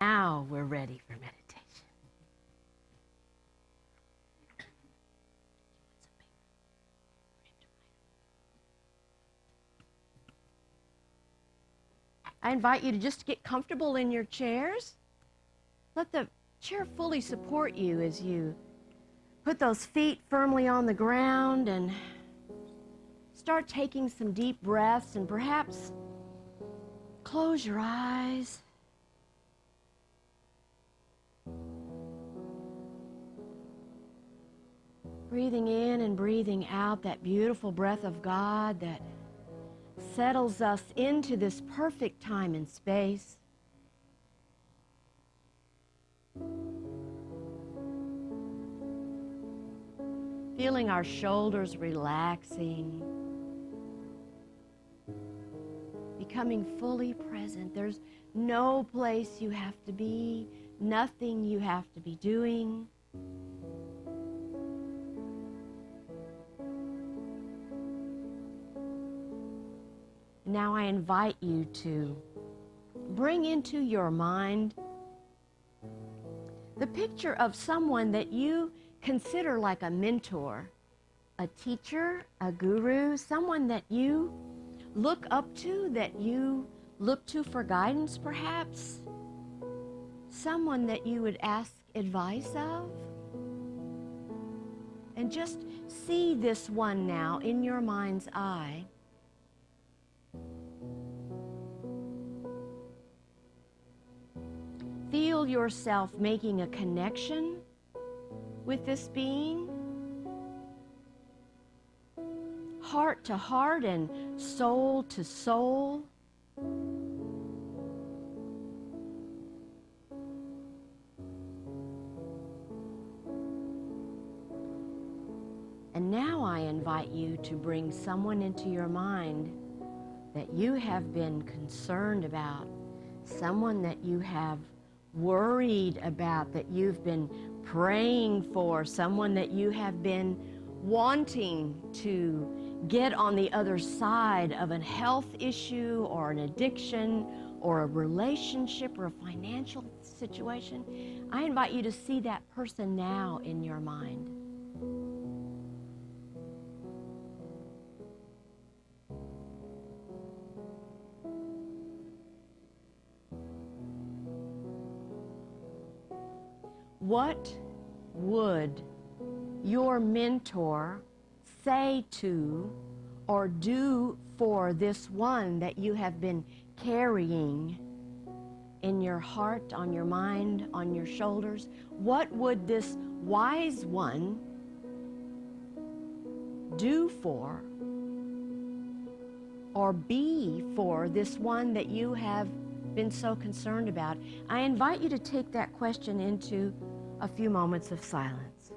Now we're ready for meditation. I invite you to just get comfortable in your chairs. Let the chair fully support you as you put those feet firmly on the ground and start taking some deep breaths, and perhaps close your eyes. Breathing in and breathing out that beautiful breath of God that settles us into this perfect time and space. Feeling our shoulders relaxing, becoming fully present. There's no place you have to be, nothing you have to be doing. Now I invite you to bring into your mind the picture of someone that you consider like a mentor, a teacher, a guru, someone that you look up to, that you look to for guidance perhaps, someone that you would ask advice of. And just see this one now in your mind's eye. Feel yourself making a connection with this being, heart to heart and soul to soul. And now I invite you to bring someone into your mind that you have been concerned about, someone that you have worried about, that you've been praying for, someone that you have been wanting to get on the other side of a health issue or an addiction or a relationship or a financial situation. I invite you to see that person now in your mind. What would your mentor say to or do for this one that you have been carrying in your heart, on your mind, on your shoulders? What would this wise one do for or be for this one that you have been so concerned about? I invite you to take that question into a few moments of silence.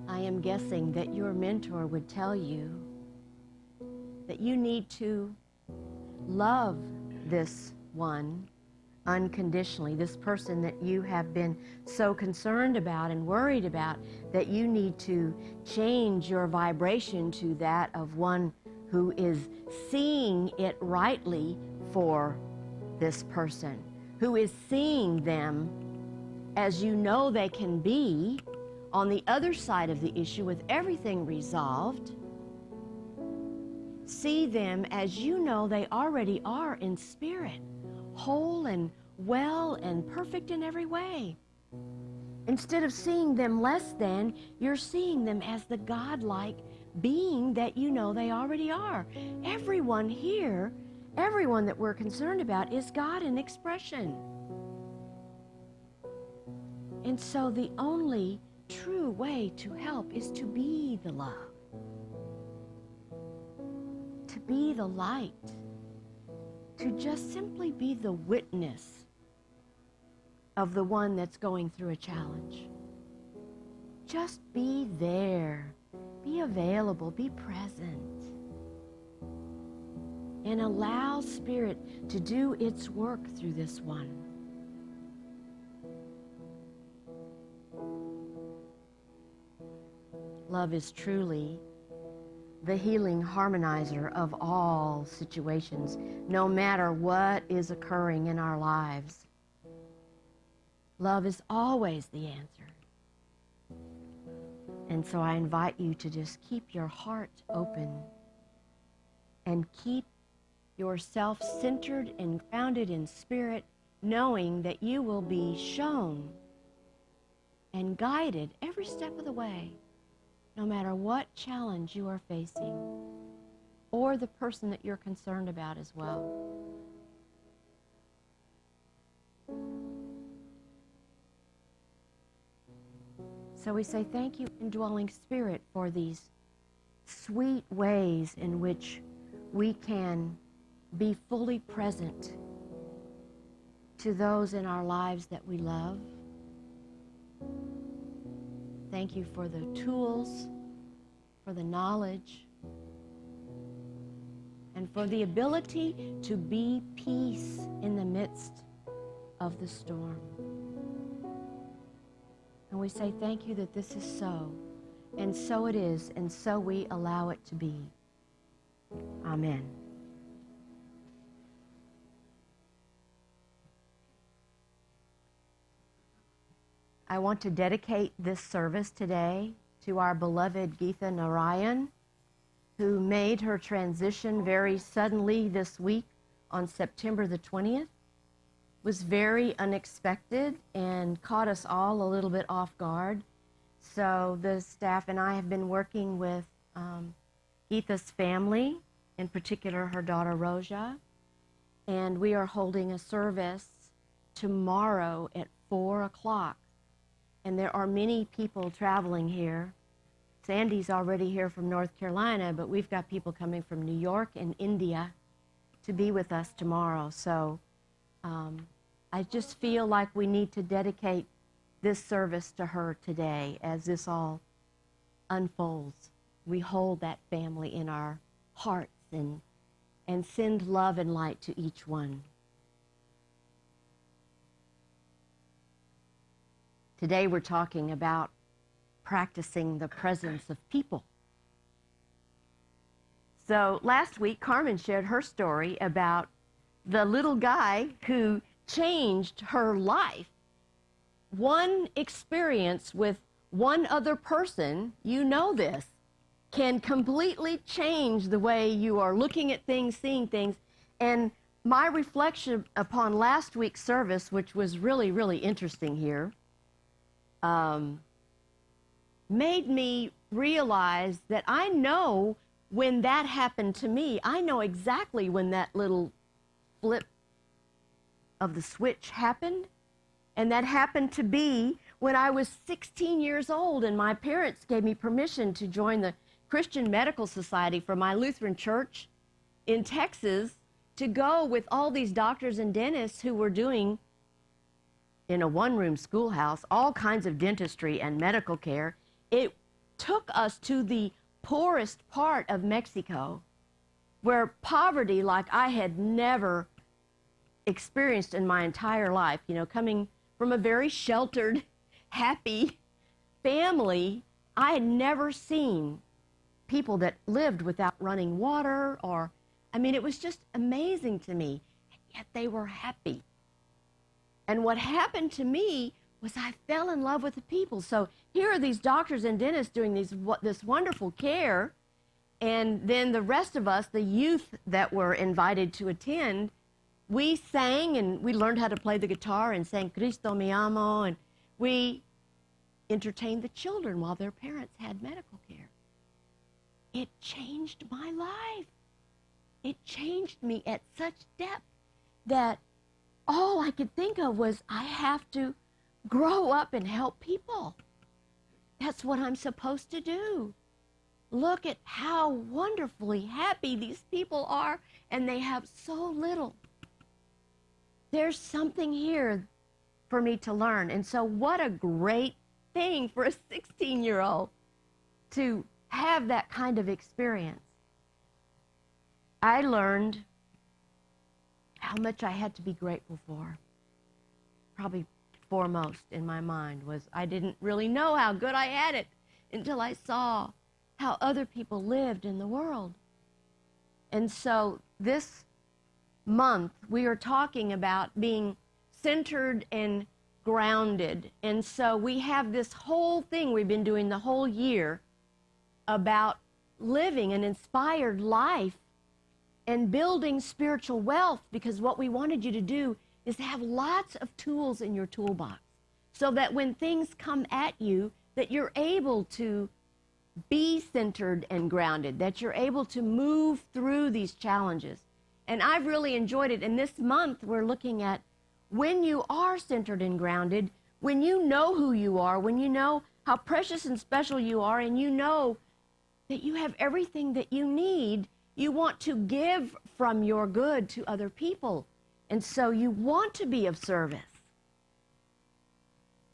I am guessing that your mentor would tell you that you need to love this one unconditionally, this person that you have been so concerned about and worried about, that you need to change your vibration to that of one who is seeing it rightly for this person, who is seeing them as you know they can be on the other side of the issue with everything resolved. See them as you know they already are in spirit, whole and well and perfect in every way. Instead of seeing them less than, you're seeing them as the godlike being that you know they already are. Everyone here, everyone that we're concerned about is God in expression. And so the only true way to help is to be the love, to be the light, to just simply be the witness of the one that's going through a challenge. Just be there, be available, be present, and allow Spirit to do its work through this one. Love is truly the healing harmonizer of all situations, no matter what is occurring in our lives. Love is always the answer. And so I invite you to just keep your heart open and keep yourself centered and grounded in Spirit, knowing that you will be shown and guided every step of the way, no matter what challenge you are facing or the person that you're concerned about as well. So we say thank you, indwelling Spirit, for these sweet ways in which we can be fully present to those in our lives that we love. Thank you for the tools, for the knowledge, and for the ability to be peace in the midst of the storm. And we say thank you that this is so, and so it is, and so we allow it to be. Amen. I want to dedicate this service today to our beloved Geetha Narayan, who made her transition very suddenly this week on September the 20th. Was very unexpected and caught us all a little bit off guard. So the staff and I have been working with Geetha's family, in particular her daughter Roja, and we are holding a service tomorrow at 4 o'clock. And there are many people traveling here. Sandy's already here from North Carolina, but we've got people coming from New York and India to be with us tomorrow. So I just feel like we need to dedicate this service to her today as this all unfolds. We hold that family in our hearts and send love and light to each one. Today we're talking about practicing the presence of people. So last week, Carmen shared her story about the little guy who changed her life. One experience with one other person, you know this, can completely change the way you are looking at things, seeing things. And my reflection upon last week's service, which was really, really interesting here, made me realize that I know when that happened to me. I know exactly when that little flip of the switch happened, and that happened to be when I was 16 years old, and my parents gave me permission to join the Christian Medical Society for my Lutheran church in Texas to go with all these doctors and dentists who were doing, in a one-room schoolhouse, all kinds of dentistry and medical care. It took us to the poorest part of Mexico, where poverty like I had never experienced in my entire life, you know, coming from a very sheltered, happy family. I had never seen people that lived without running water, or, I mean, it was just amazing to me, and yet they were happy. And what happened to me was I fell in love with the people. So here are these doctors and dentists doing this wonderful care, and then the rest of us, the youth that were invited to attend, we sang and we learned how to play the guitar and sang Cristo mi amo, and we entertained the children while their parents had medical care. It changed my life. It changed me at such depth that all I could think of was I have to grow up and help people. That's what I'm supposed to do. Look at how wonderfully happy these people are, and they have so little. There's something here for me to learn. And so what a great thing for a 16-year-old to have that kind of experience. I learned how much I had to be grateful for. Probably foremost in my mind was I didn't really know how good I had it until I saw how other people lived in the world. And so this month we are talking about being centered and grounded. And so we have this whole thing we've been doing the whole year about living an inspired life and building spiritual wealth, because what we wanted you to do is have lots of tools in your toolbox so that when things come at you, that you're able to be centered and grounded, that you're able to move through these challenges. And I've really enjoyed it. And this month we're looking at when you are centered and grounded, when you know who you are, when you know how precious and special you are, and you know that you have everything that you need, you want to give from your good to other people. And so you want to be of service.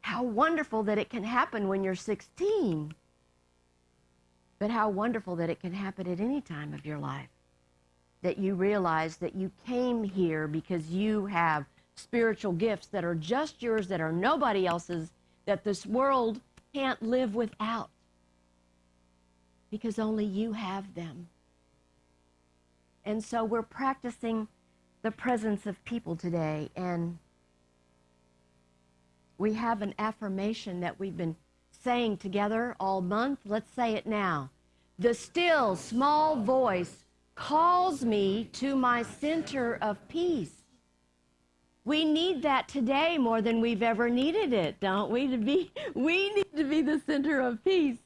How wonderful that it can happen when you're 16. But how wonderful that it can happen at any time of your life. That you realize that you came here because you have spiritual gifts that are just yours, that are nobody else's, that this world can't live without. Because only you have them. And so we're practicing the presence of people today, and we have an affirmation that we've been saying together all month. Let's say it now. The still small voice calls me to my center of peace. We need that today more than we've ever needed it, don't we? We need to be the center of peace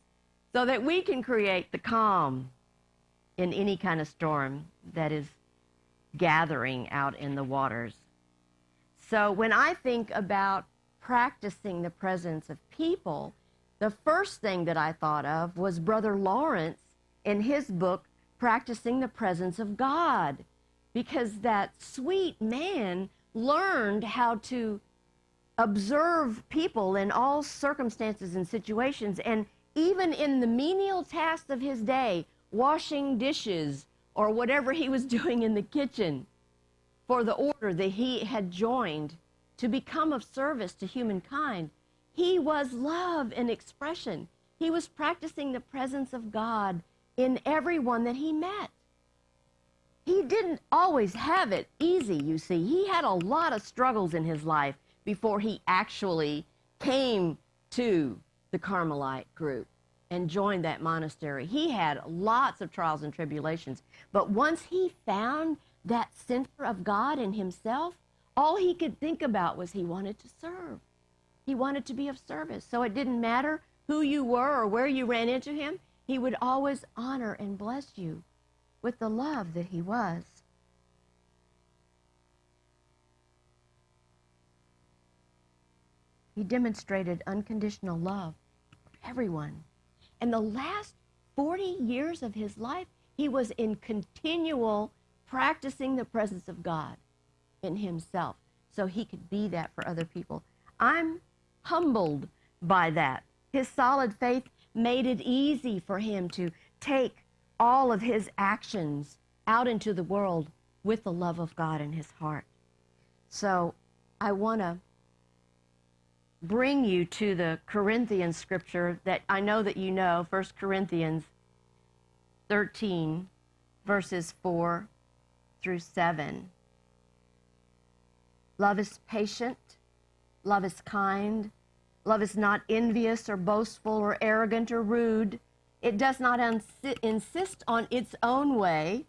so that we can create the calm in any kind of storm that is gathering out in the waters. So when I think about practicing the presence of people, the first thing that I thought of was Brother Lawrence in his book, Practicing the Presence of God, because that sweet man learned how to observe people in all circumstances and situations, and even in the menial tasks of his day, washing dishes or whatever he was doing in the kitchen for the order that he had joined to become of service to humankind, he was love in expression. He was practicing the presence of God in everyone that he met. He didn't always have it easy, you see. He had a lot of struggles in his life before he actually came to the Carmelite group and joined that monastery. He had lots of trials and tribulations. But once he found that center of God in himself, all he could think about was he wanted to serve. He wanted to be of service. So it didn't matter who you were or where you ran into him. He would always honor and bless you with the love that he was. He demonstrated unconditional love for everyone. And the last 40 years of his life, he was in continual practicing the presence of God in himself so he could be that for other people. I'm humbled by that. His solid faith made it easy for him to take all of his actions out into the world with the love of God in his heart. So I want to bring you to the Corinthians scripture that I know that you know, 1 Corinthians 13, verses 4 through 7. Love is patient, love is kind, love is not envious or boastful or arrogant or rude. It does not insist on its own way.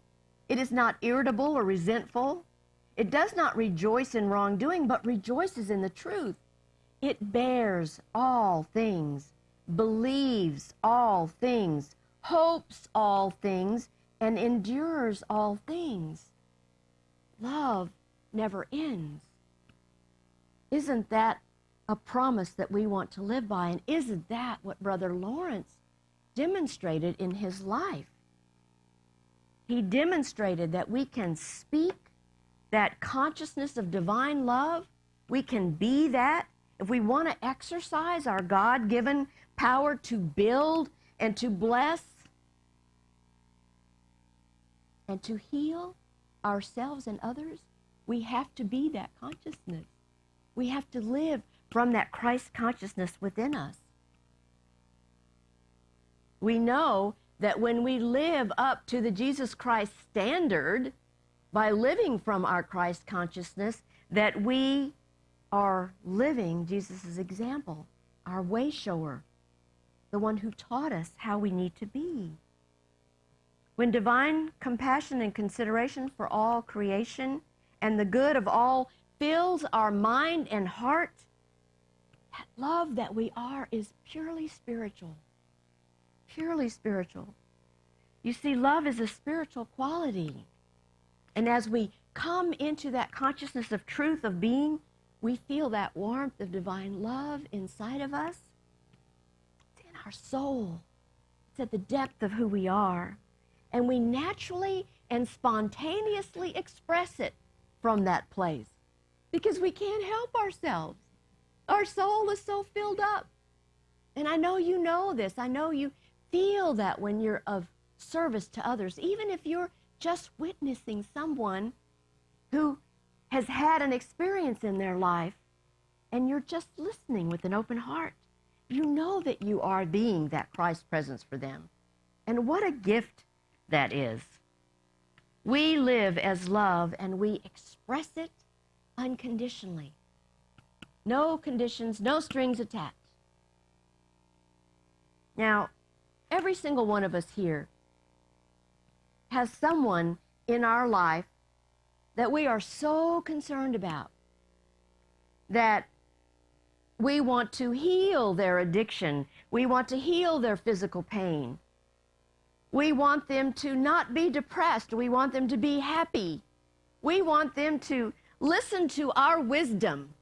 It is not irritable or resentful. It does not rejoice in wrongdoing, but rejoices in the truth. It bears all things, believes all things, hopes all things, and endures all things. Love never ends. Isn't that a promise that we want to live by. And isn't that what Brother Lawrence demonstrated in his life? He demonstrated that we can speak that consciousness of divine love. We can be that. If we want to exercise our God-given power to build and to bless and to heal ourselves and others, we have to be that consciousness. We have to live from that Christ consciousness within us. We know that when we live up to the Jesus Christ standard, by living from our Christ consciousness, that we are living Jesus' example, our way shower, the one who taught us how we need to be. When divine compassion and consideration for all creation and the good of all fills our mind and heart, that love that we are is purely spiritual. Purely spiritual. You see, love is a spiritual quality. And as we come into that consciousness of truth of being, we feel that warmth of divine love inside of us. It's in our soul. It's at the depth of who we are. And we naturally and spontaneously express it from that place because we can't help ourselves. Our soul is so filled up. And I know you know this. I know you feel that when you're of service to others, even if you're just witnessing someone who has had an experience in their life and you're just listening with an open heart. You know that you are being that Christ presence for them. And what a gift that is. We live as love and we express it unconditionally. No conditions, no strings attached. Now, every single one of us here has someone in our life that we are so concerned about, that we want to heal their addiction. We want to heal their physical pain. We want them to not be depressed. We want them to be happy. We want them to listen to our wisdom.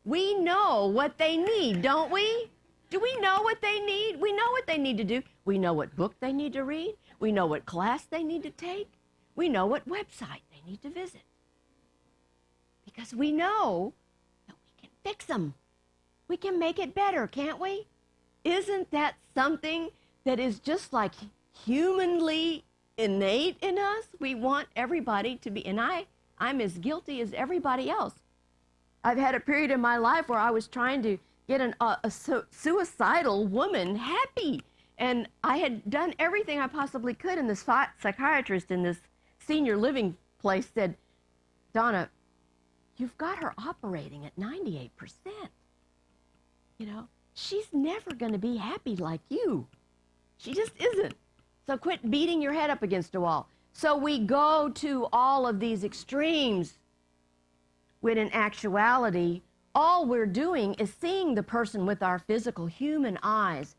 We know what they need, don't we? Do we know what they need? We know what they need to do. We know what book they need to read. We know what class they need to take. We know what website they need to visit. Because we know that we can fix them. We can make it better, can't we? Isn't that something that is just like humanly innate in us? We want everybody to be, and I'm as guilty as everybody else. I've had a period in my life where I was trying to get a suicidal woman happy. And I had done everything I possibly could, and this psychiatrist in this senior living place said, Donna, you've got her operating at 98%. You know, she's never going to be happy like you. She just isn't. So quit beating your head up against a wall. So we go to all of these extremes when in actuality, all we're doing is seeing the person with our physical human eyes.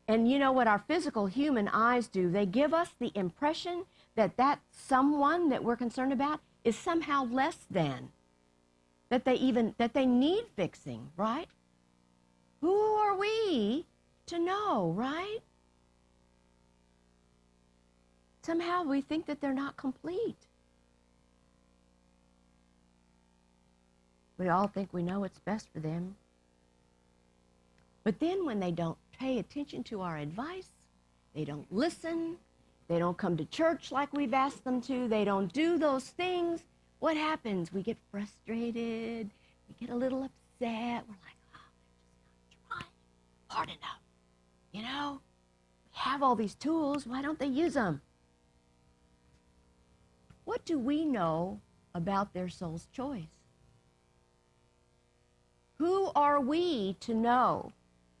And you know what our physical human eyes do? They give us the impression that that someone that we're concerned about is somehow less than, that they need fixing, right? Who are we to know, right? Somehow we think that they're not complete. We all think we know what's best for them. But then when they don't pay attention to our advice, they don't listen, they don't come to church like we've asked them to, they don't do those things, what happens? We get frustrated, we get a little upset, we're like, oh, they're just not trying hard enough. You know, we have all these tools, why don't they use them? What do we know about their soul's choice? Who are we to know,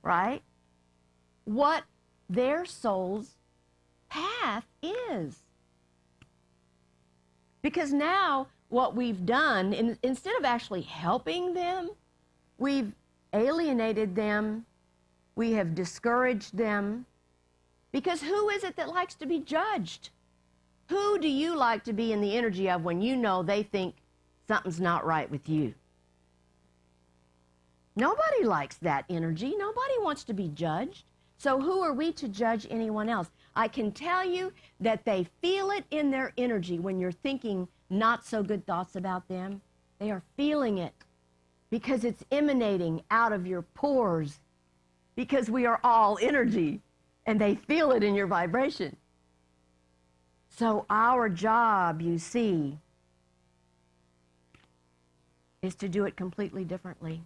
right, what their soul's path is? Because now what we've done, instead of actually helping them, we've alienated them, we have discouraged them. Because who is it that likes to be judged? Who do you like to be in the energy of when you know they think something's not right with you? Nobody likes that energy. Nobody wants to be judged. So who are we to judge anyone else? I can tell you that they feel it in their energy when you're thinking not so good thoughts about them. They are feeling it because it's emanating out of your pores, because we are all energy, and they feel it in your vibration. So our job, you see, is to do it completely differently.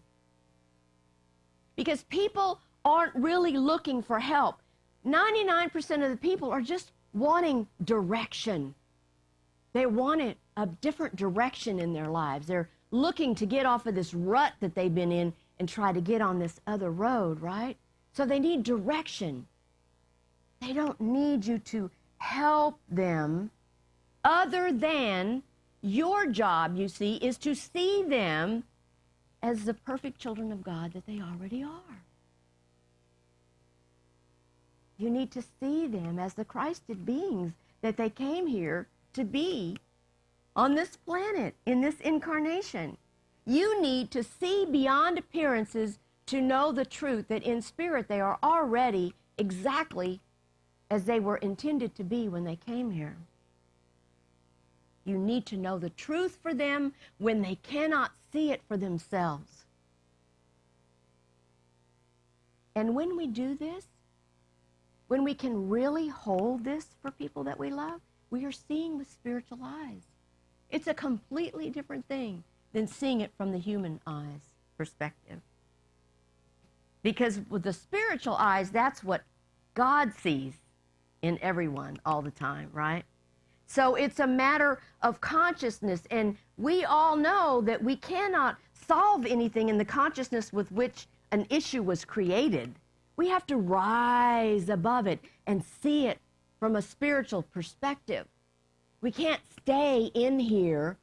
Because people aren't really looking for help. 99% of the people are just wanting direction. They want a different direction in their lives. They're looking to get off of this rut that they've been in and try to get on this other road, right? So they need direction. They don't need you to help them, other than your job, you see, is to see them as the perfect children of God that they already are. You need to see them as the Christed beings that they came here to be on this planet, in this incarnation. You need to see beyond appearances to know the truth that in spirit they are already exactly as they were intended to be when they came here. You need to know the truth for them when they cannot see it for themselves. And when we do this, when we can really hold this for people that we love, we are seeing with spiritual eyes. It's a completely different thing than seeing it from the human eyes perspective. Because with the spiritual eyes, that's what God sees in everyone all the time, right? So it's a matter of consciousness, and we all know that we cannot solve anything in the consciousness with which an issue was created. We have to rise above it and see it from a spiritual perspective. We can't stay in here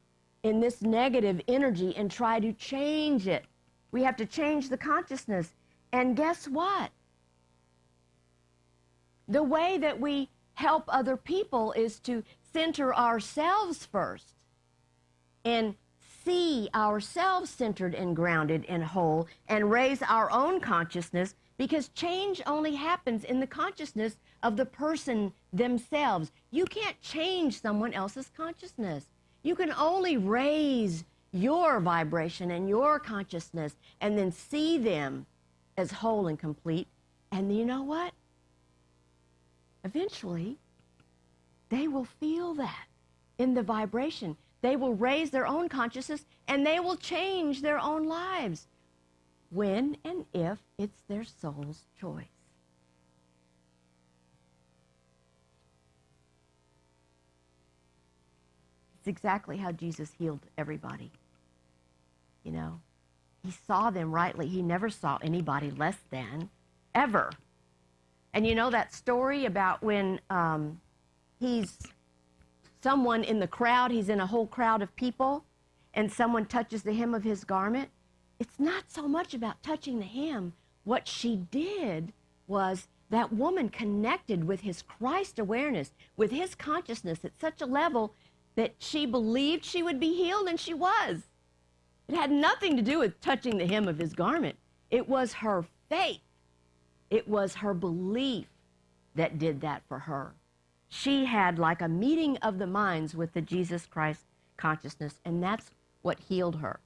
in this negative energy and try to change it. We have to change the consciousness. And guess what? The way that we help other people is to center ourselves first and see ourselves centered and grounded and whole and raise our own consciousness, because change only happens in the consciousness of the person themselves. You can't change someone else's consciousness. You can only raise your vibration and your consciousness and then see them as whole and complete. And you know what? Eventually, they will feel that in the vibration. They will raise their own consciousness and they will change their own lives when and if it's their soul's choice. It's exactly how Jesus healed everybody. You know, he saw them rightly. He never saw anybody less than, ever. And you know that story about when he's someone in the crowd, he's in a whole crowd of people, and someone touches the hem of his garment? It's not so much about touching the hem. What she did was that woman connected with his Christ awareness, with his consciousness at such a level that she believed she would be healed, and she was. It had nothing to do with touching the hem of his garment. It was her faith. It was her belief that did that for her. She had like a meeting of the minds with the Jesus Christ consciousness, and that's what healed her.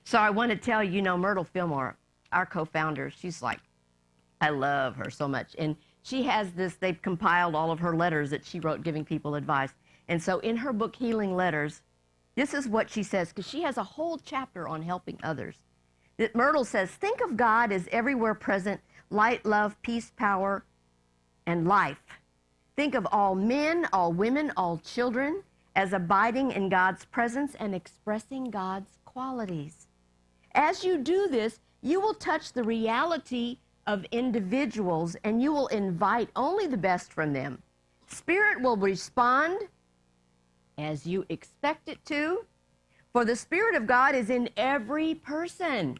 So I want to tell you, Myrtle Fillmore, our co-founder, she's like, I love her so much. And she has this, they've compiled all of her letters that she wrote giving people advice. And so in her book, Healing Letters, this is what she says, because she has a whole chapter on helping others. That Myrtle says, think of God as everywhere present, light, love, peace, power, and life. Think of all men, all women, all children as abiding in God's presence and expressing God's qualities. As you do this, you will touch the reality of individuals and you will invite only the best from them. Spirit will respond as you expect it to, for the Spirit of God is in every person.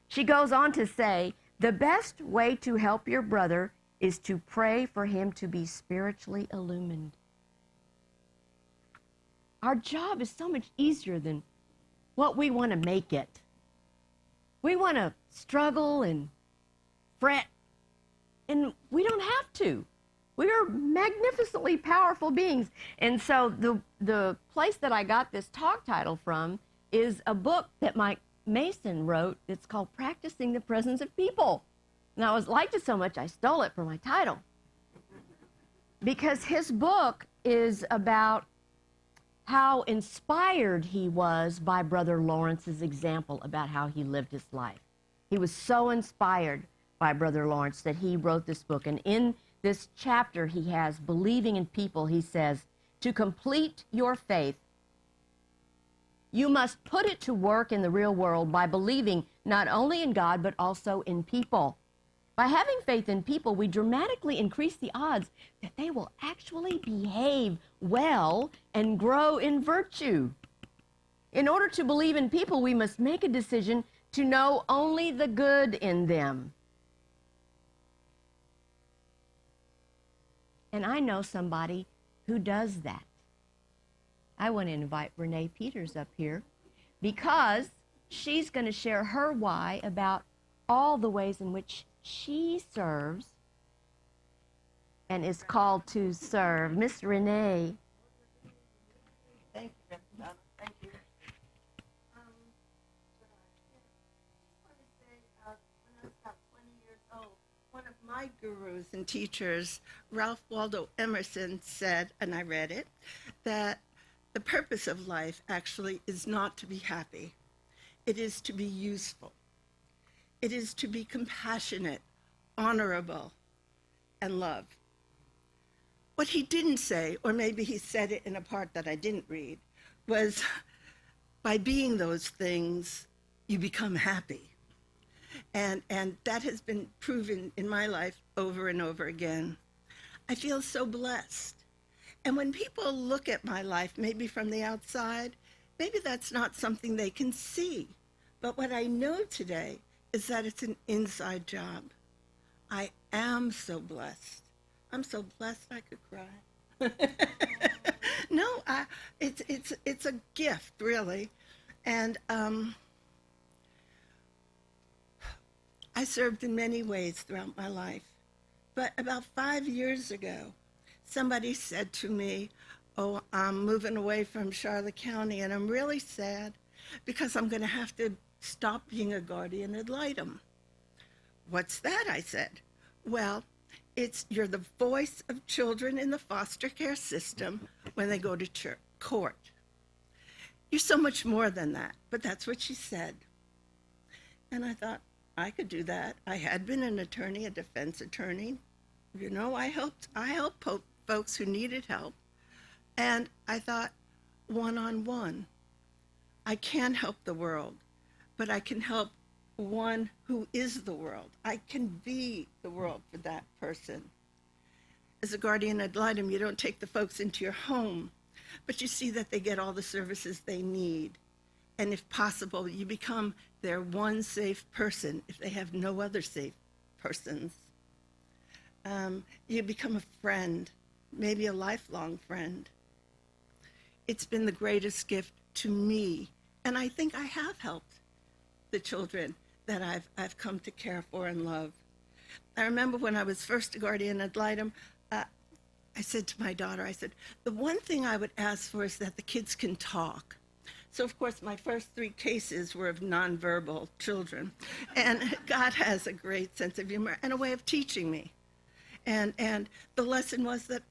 She goes on to say, the best way to help your brother is to pray for him to be spiritually illumined. Our job is so much easier than what we want to make it. We want to struggle and fret, and we don't have to. We are magnificently powerful beings. And so the place that I got this talk title from is a book that Mike Mason wrote. It's called Practicing the Presence of People. And I liked it so much I stole it for my title. Because his book is about how inspired he was by Brother Lawrence's example about how he lived his life. He was so inspired by Brother Lawrence that he wrote this book. And in this chapter he has, Believing in People, he says, to complete your faith, you must put it to work in the real world by believing not only in God, but also in people. By having faith in people, we dramatically increase the odds that they will actually behave well and grow in virtue. In order to believe in people, we must make a decision to know only the good in them. And I know somebody who does that. I want to invite Renee Peters up here because she's going to share her why about all the ways in which she serves and is called to serve. Miss Renee. Thank you, Reverend Donna. Thank you. When I was about 20 years old, one of my gurus and teachers, Ralph Waldo Emerson, said, and I read it, that the purpose of life actually is not to be happy. It is to be useful. It is to be compassionate, honorable, and love. What he didn't say, or maybe he said it in a part that I didn't read, was by being those things, you become happy. And that has been proven in my life over and over again. I feel so blessed. And when people look at my life, maybe from the outside, maybe that's not something they can see. But what I know today is that it's an inside job. I am so blessed. I'm so blessed I could cry. No, it's a gift, really. And I served in many ways throughout my life. But about 5 years ago, somebody said to me, oh, I'm moving away from Charlotte County, and I'm really sad because I'm going to have to stop being a guardian ad litem. What's that? I said. Well, you're the voice of children in the foster care system when they go to court. You're so much more than that, but that's what she said. And I thought, I could do that. I had been an attorney, a defense attorney. You know, I helped folks who needed help. And I thought, one-on-one, I can't help the world, but I can help one who is the world. I can be the world for that person. As a guardian ad litem, you don't take the folks into your home, but you see that they get all the services they need. And if possible, you become their one safe person if they have no other safe persons. You become a friend, maybe a lifelong friend. It's been the greatest gift to me, and I think I have helped the children that I've come to care for and love. I remember when I was first a guardian ad litem, I said to my daughter, I said, the one thing I would ask for is that the kids can talk. So, of course, my first 3 cases were of nonverbal children. And God has a great sense of humor and a way of teaching me. And the lesson was that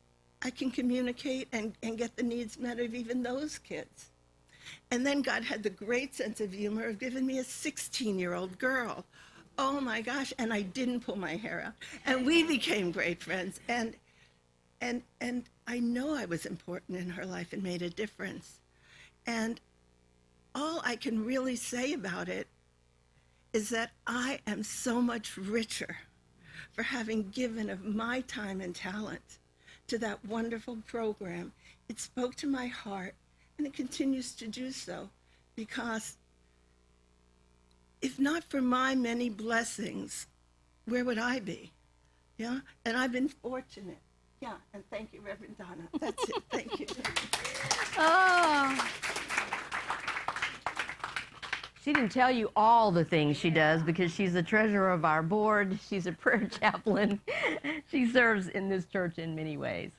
I can communicate and get the needs met of even those kids. And then God had the great sense of humor of giving me a 16-year-old girl. Oh, my gosh, and I didn't pull my hair out. And we became great friends. And I know I was important in her life and made a difference. And all I can really say about it is that I am so much richer for having given of my time and talent to that wonderful program. It spoke to my heart, and it continues to do so, because if not for my many blessings, where would I be? Yeah, and I've been fortunate. Yeah, and thank you, Reverend Donna. That's it. Thank you. Oh. She didn't tell you all the things she does because she's the treasurer of our board. She's a prayer chaplain. She serves in this church in many ways.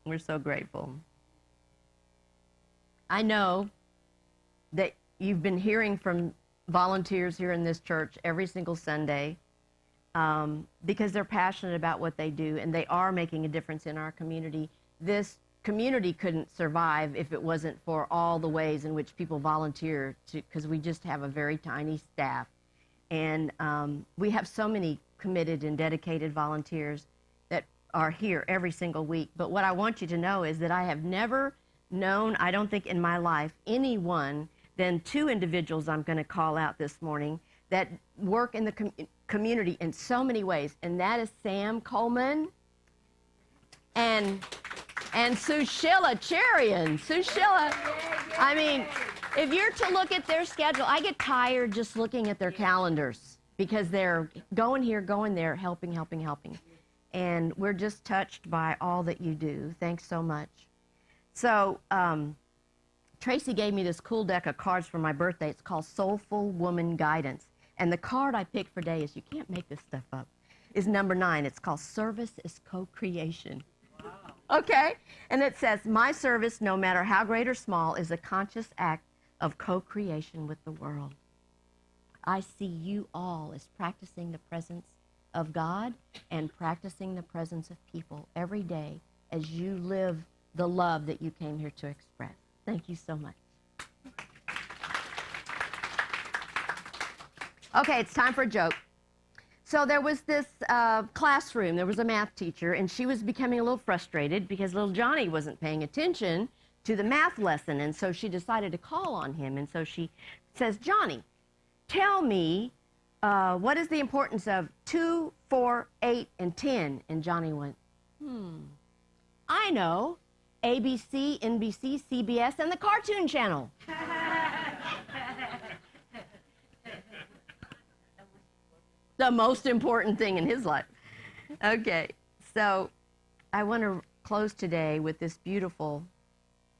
We're so grateful. I know that you've been hearing from volunteers here in this church every single Sunday because they're passionate about what they do, and they are making a difference in our community. This community couldn't survive if it wasn't for all the ways in which people volunteer, because we just have a very tiny staff. And we have so many committed and dedicated volunteers that are here every single week. But what I want you to know is that I have never known, I don't think in my life, anyone than two individuals I'm going to call out this morning that work in the community in so many ways. And that is Sam Coleman and Sushila Cherian. Sushila, I mean, if you're to look at their schedule, I get tired just looking at their calendars because they're going here, going there, helping. And we're just touched by all that you do. Thanks so much. So Tracy gave me this cool deck of cards for my birthday. It's called Soulful Woman Guidance. And the card I picked for today is, you can't make this stuff up, is number 9. It's called Service is Co-Creation. Okay? And it says, my service, no matter how great or small, is a conscious act of co-creation with the world. I see you all as practicing the presence of God and practicing the presence of people every day as you live the love that you came here to express. Thank you so much. Okay, it's time for a joke. So there was this classroom, there was a math teacher, and she was becoming a little frustrated because little Johnny wasn't paying attention to the math lesson, and so she decided to call on him. And so she says, Johnny, tell me what is the importance of 2, 4, 8, and 10? And Johnny went, I know, ABC, NBC, CBS, and the Cartoon Channel. The most important thing in his life. Okay, so I want to close today with this beautiful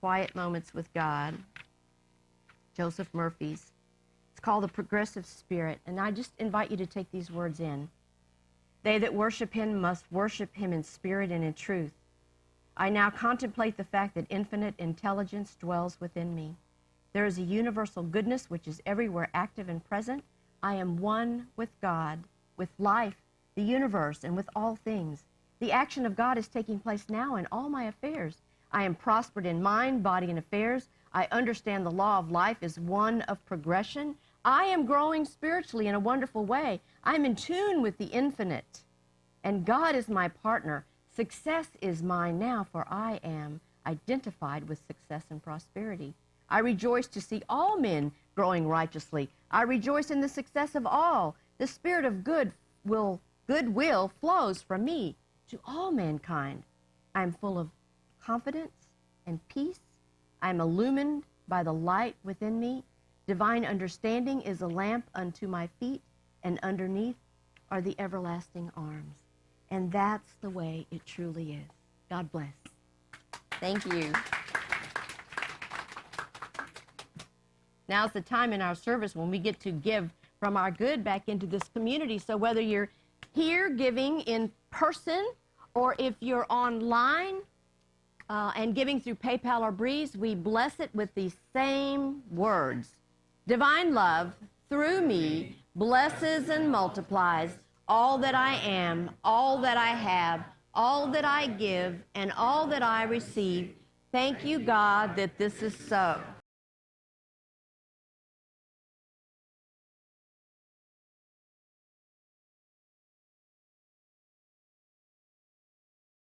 Quiet Moments with God, Joseph Murphy's. It's called The Progressive Spirit, and I just invite you to take these words in. They that worship him must worship him in spirit and in truth. I now contemplate the fact that infinite intelligence dwells within me. There is a universal goodness which is everywhere active and present. I am one with God, with life, the universe, and with all things. The action of God is taking place now in all my affairs. I am prospered in mind, body, and affairs. I understand the law of life is one of progression. I am growing spiritually in a wonderful way. I am in tune with the infinite, and God is my partner. Success is mine now, for I am identified with success and prosperity. I rejoice to see all men growing righteously. I rejoice in the success of all. The spirit of goodwill flows from me to all mankind. I am full of confidence and peace. I am illumined by the light within me. Divine understanding is a lamp unto my feet, and underneath are the everlasting arms. And that's the way it truly is. God bless. Thank you. Now's the time in our service when we get to give from our good back into this community. So whether you're here giving in person or if you're online and giving through PayPal or Breeze, we bless it with these same words. Divine love through me blesses and multiplies all that I am, all that I have, all that I give, and all that I receive. Thank you, God, that this is so.